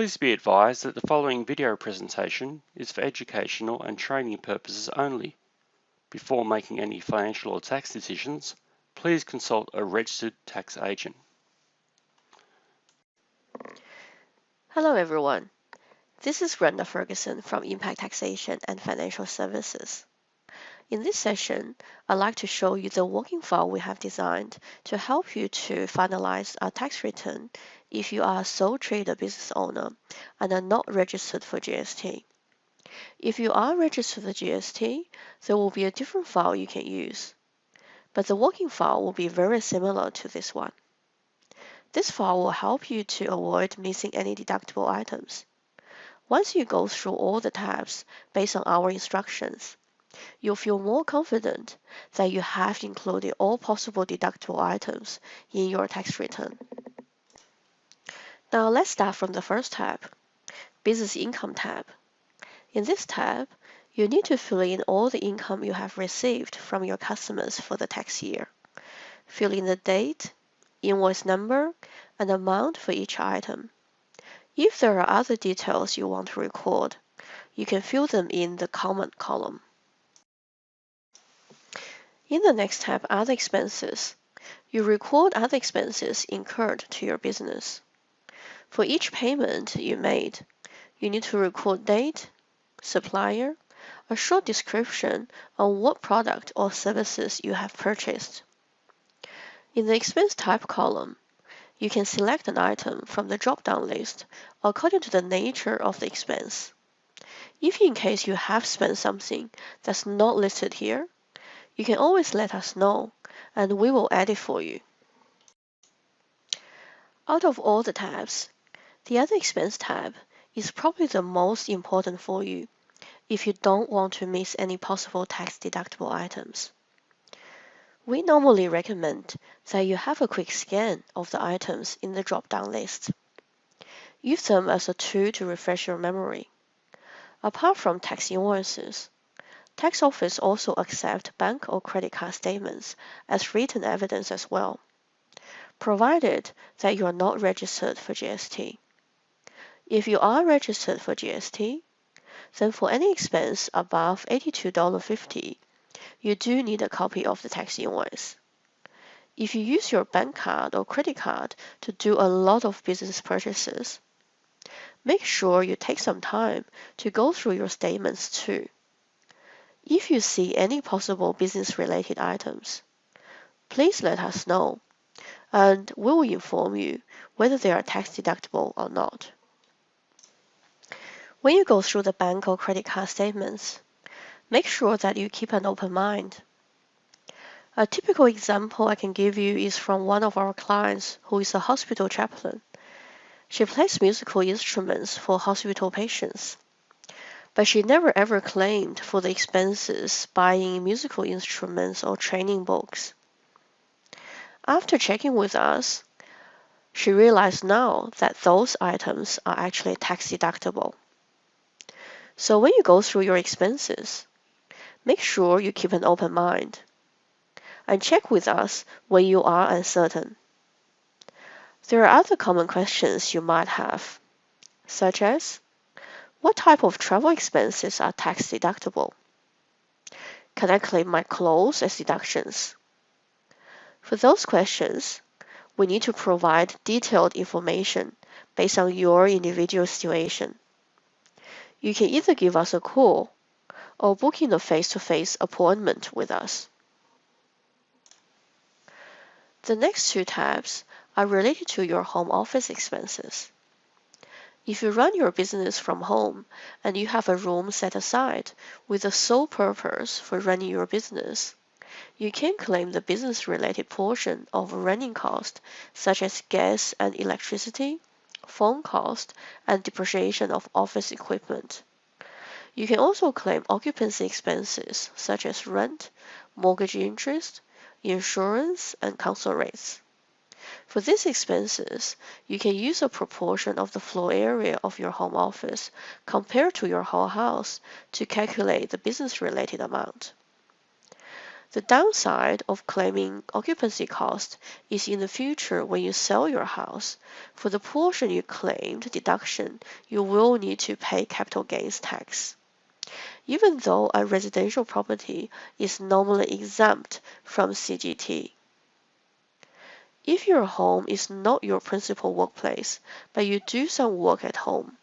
Please be advised that the following video presentation is for educational and training purposes only. Before making any financial or tax decisions, please consult a registered tax agent. Hello everyone, this is Brenda Ferguson from Impact Taxation and Financial Services. In this session, I'd like to show you the working file we have designed to help you to finalize a tax return if you are a sole trader business owner and are not registered for GST. If you are registered for GST, there will be a different file you can use, but the working file will be very similar to this one. This file will help you to avoid missing any deductible items. Once you go through all the tabs based on our instructions, you'll feel more confident that you have included all possible deductible items in your tax return. Now let's start from the first tab, Business Income tab. In this tab, you need to fill in all the income you have received from your customers for the tax year. Fill in the date, invoice number, and amount for each item. If there are other details you want to record, you can fill them in the comment column. In the next tab, Other Expenses, you record other expenses incurred to your business. For each payment you made, you need to record date, supplier, a short description on what product or services you have purchased. In the Expense Type column, you can select an item from the drop-down list according to the nature of the expense. If in case you have spent something that's not listed here, you can always let us know and we will add it for you. Out of all the tabs, the Other Expense tab is probably the most important for you if you don't want to miss any possible tax-deductible items. We normally recommend that you have a quick scan of the items in the drop-down list. Use them as a tool to refresh your memory. Apart from tax invoices, tax office also accept bank or credit card statements as written evidence as well, provided that you are not registered for GST. If you are registered for GST, then for any expense above $82.50, you do need a copy of the tax invoice. If you use your bank card or credit card to do a lot of business purchases, make sure you take some time to go through your statements too. If you see any possible business-related items, please let us know, and we will inform you whether they are tax-deductible or not. When you go through the bank or credit card statements, make sure that you keep an open mind. A typical example I can give you is from one of our clients who is a hospital chaplain. She plays musical instruments for hospital patients, but she never ever claimed for the expenses buying musical instruments or training books. After checking with us, she realized now that those items are actually tax deductible. So when you go through your expenses, make sure you keep an open mind and check with us when you are uncertain. There are other common questions you might have, such as, what type of travel expenses are tax deductible? Can I claim my clothes as deductions? For those questions, we need to provide detailed information based on your individual situation. You can either give us a call or book in a face-to-face appointment with us. The next two tabs are related to your home office expenses. If you run your business from home and you have a room set aside with the sole purpose for running your business, you can claim the business-related portion of running costs such as gas and electricity, phone cost, and depreciation of office equipment. You can also claim occupancy expenses such as rent, mortgage interest, insurance, and council rates. For these expenses, you can use a proportion of the floor area of your home office compared to your whole house to calculate the business-related amount. The downside of claiming occupancy cost is in the future when you sell your house, for the portion you claimed deduction, you will need to pay capital gains tax. Even though a residential property is normally exempt from CGT. If your home is not your principal workplace, but you do some work at home,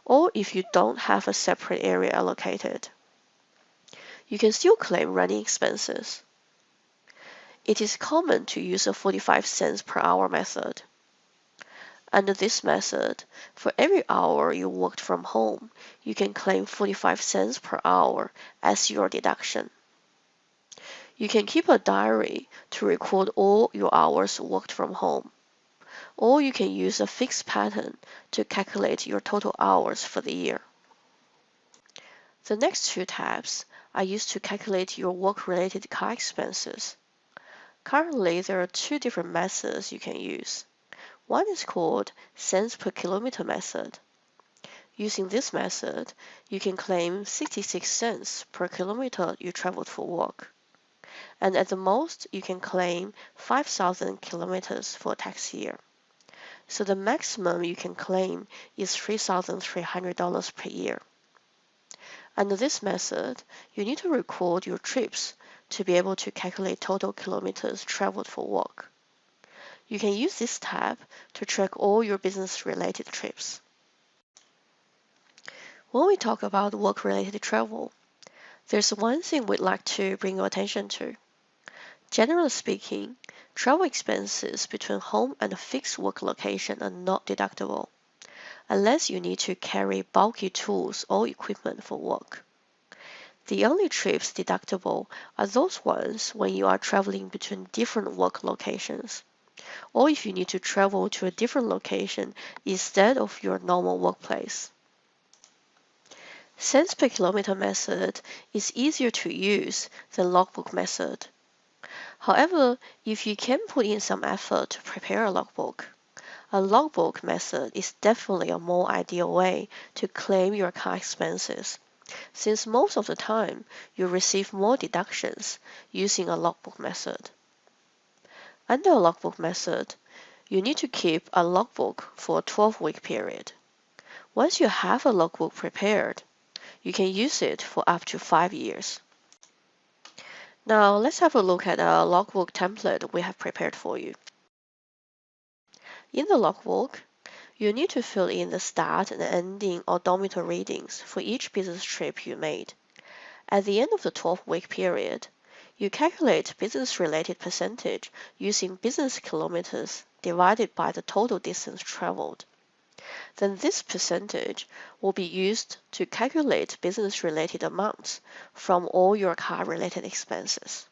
or if you don't have a separate area allocated, you can still claim running expenses. It is common to use a 45 cents per hour method. Under this method, for every hour you worked from home, you can claim 45 cents per hour as your deduction. You can keep a diary to record all your hours worked from home, or you can use a fixed pattern to calculate your total hours for the year. The next two tabs are used to calculate your work-related car expenses. Currently, there are two different methods you can use. One is called cents per kilometer method. Using this method, you can claim 66 cents per kilometer you traveled for work. And at the most, you can claim 5,000 kilometers for a tax year. So the maximum you can claim is $3,300 per year. Under this method, you need to record your trips to be able to calculate total kilometers traveled for work. You can use this tab to track all your business-related trips. When we talk about work-related travel, there's one thing we'd like to bring your attention to. Generally speaking, travel expenses between home and a fixed work location are not deductible, unless you need to carry bulky tools or equipment for work. The only trips deductible are those ones when you are traveling between different work locations, or if you need to travel to a different location instead of your normal workplace. Cents per kilometer method is easier to use than logbook method. However, if you can put in some effort to prepare a logbook method is definitely a more ideal way to claim your car expenses, since most of the time you receive more deductions using a logbook method. Under a logbook method, you need to keep a logbook for a 12-week period. Once you have a logbook prepared, you can use it for up to 5 years. Now let's have a look at a logbook template we have prepared for you. In the logbook, you need to fill in the start and ending odometer readings for each business trip you made. At the end of the 12-week period, you calculate business-related percentage using business kilometers divided by the total distance traveled. Then this percentage will be used to calculate business-related amounts from all your car-related expenses.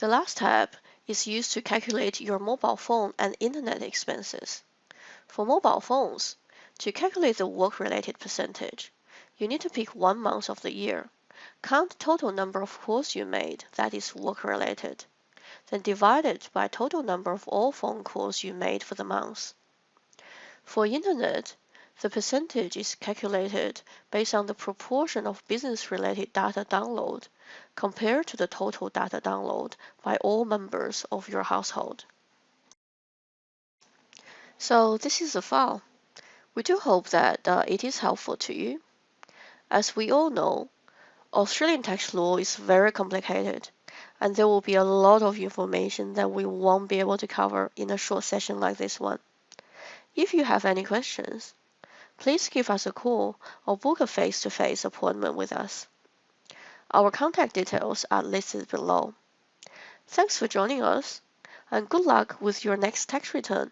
The last tab is used to calculate your mobile phone and internet expenses. For mobile phones, to calculate the work-related percentage, you need to pick 1 month of the year, count the total number of calls you made that is work-related, then divide it by total number of all phone calls you made for the month. For internet, the percentage is calculated based on the proportion of business-related data download compared to the total data download by all members of your household. So this is the file. We do hope that it is helpful to you. As we all know, Australian tax law is very complicated, and there will be a lot of information that we won't be able to cover in a short session like this one. If you have any questions, please give us a call or book a face-to-face appointment with us. Our contact details are listed below. Thanks for joining us, and good luck with your next tax return.